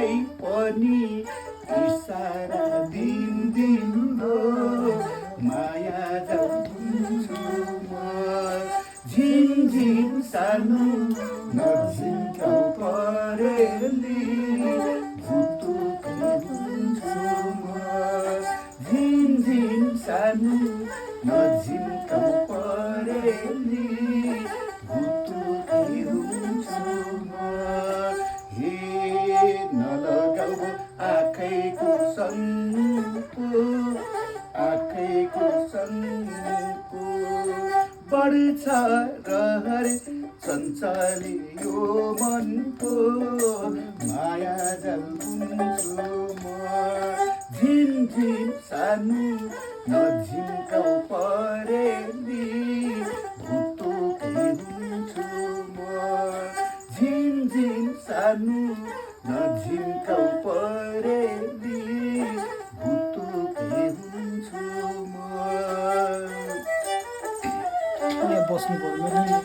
तिमीलाई पनि इसारा दिन्दिन्दो माया जल्छु म झिमझिम सानो नझिम्काउ परेली भुतुकै हुन्छु म झिमझिम सानो नझिम्काउ परेली भुतुकै हुन्छु म हे नलगाऊ आँखैको सङ्को बढ्छ रहर चञ्चले यो मनको माया जल्छु म झिमझिम सानो नझिम्काउ परेली भुतुकै हुन्छु म झिमझिम सानो नझिम्काउ परेली भुतुकै हुन्छु म यहाँ बस्नु पर्यो